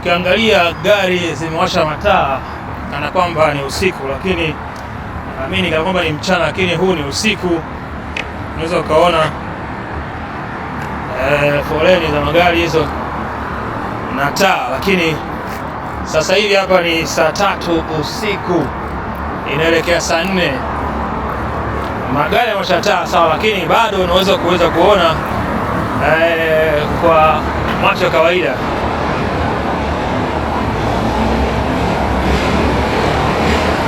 Ukiangalia gari zimewasha mataa kana kwamba ni usiku, lakini naamini kana kwamba ni mchana, lakini huu ni usiku. Unaweza ukaona foleni za magari hizo na taa, lakini sasa hivi hapa ni saa 3 usiku inaelekea saa 4. Magari yamewasha taa sawa, lakini bado unaweza kuona kwa macho ya kawaida.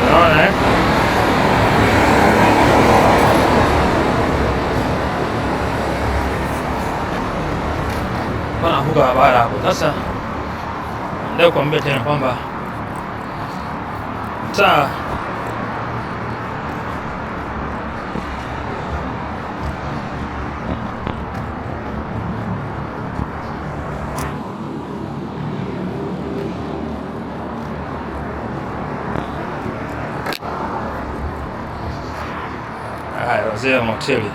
Unaona Bana huka barabara hapo. Sasa ndio kuambia tena kwamba taa wazee wa moteli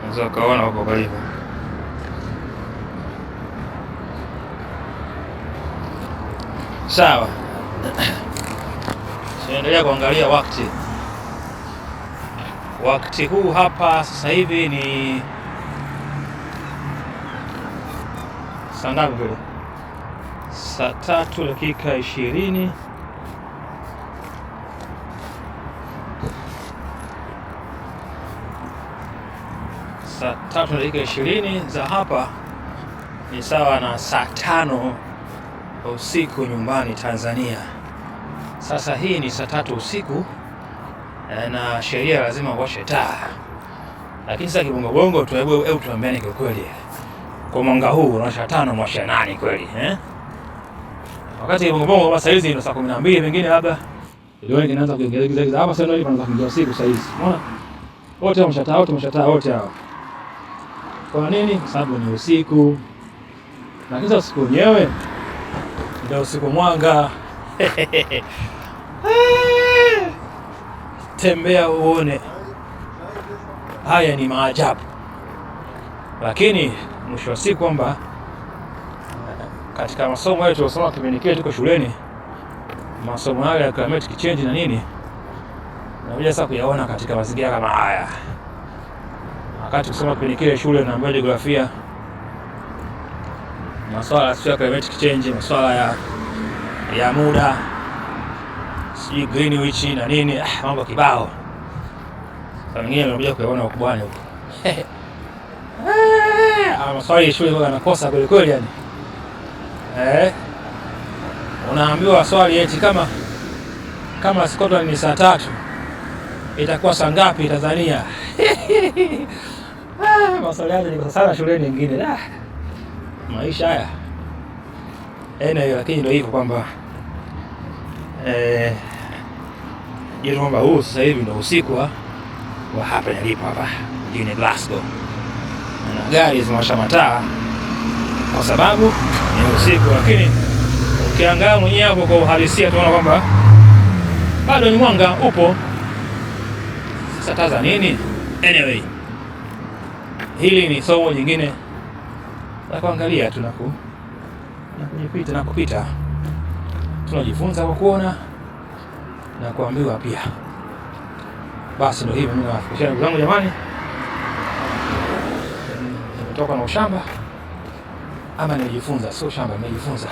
unaweza ukaona wako karibu. Sawa, tunaendelea kuangalia wakati huu hapa. Sasa hivi ni saa ngapi vile? Saa 3 dakika 20. Saa 3 dakika 20 za hapa ni sawa na saa 5 usiku nyumbani Tanzania. Sasa hii ni saa 3 usiku na sheria lazima uwashe taa, lakini sasa kibongo tu, hebu tuambiane kwa kweli, kwa mwanga huu unawasha taa na mwasha nani kweli Wakati kibongo basi hizi ni saa 12 pengine, labda ndio inaanza kuongeza hapa. Sasa ndio inaanza kuingia usiku sasa hizi, unaona wote wamesha taa wote hao. Kwa nini? Kwa sababu ni usiku, na kisa usiku wenyewe ndio usiku mwanga. Tembea uone, haya ni maajabu. Lakini mwisho wa siku kwamba katika masomo yetu tunasoma kipindi kile tuko shuleni, masomo yale ya climatic change na nini, na sasa kuyaona katika mazingira kama haya. Wakati kusoma kipindi kile shule na jiografia, masuala ya climatic change, masuala ya muda, si Greenwich na nini, mambo kibao. Kwa mengine nimekuja kuona ukubwani huko. Masuala ya shule yanakosa kweli kweli yani. Unaambiwa swali eti kama Scotland ni saa 3 itakuwa saa ngapi Tanzania? Maswali yale ni sana shuleni nyingine. Maisha haya. Lakini ndio hivyo kwamba kwamba huu sasa hivi ndio usiku wa hapa nilipo hapa mjini Glasgow. Na gari zinawasha mataa kwa sababu ni usiku, lakini ukiangalia mwenyewe hapo kwa uhalisia tunaona kwamba bado ni mwanga upo. Sasa taa za nini? Anyway, hili ni somo jingine la kuangalia tu na kupita. Tunajifunza kwa kuona na kuambiwa pia. Basi ndio hivyo, mimi nawafikishia ndugu zangu jamani. Nimetoka na ushamba ama nimejifunza, sio shamba nimejifunza.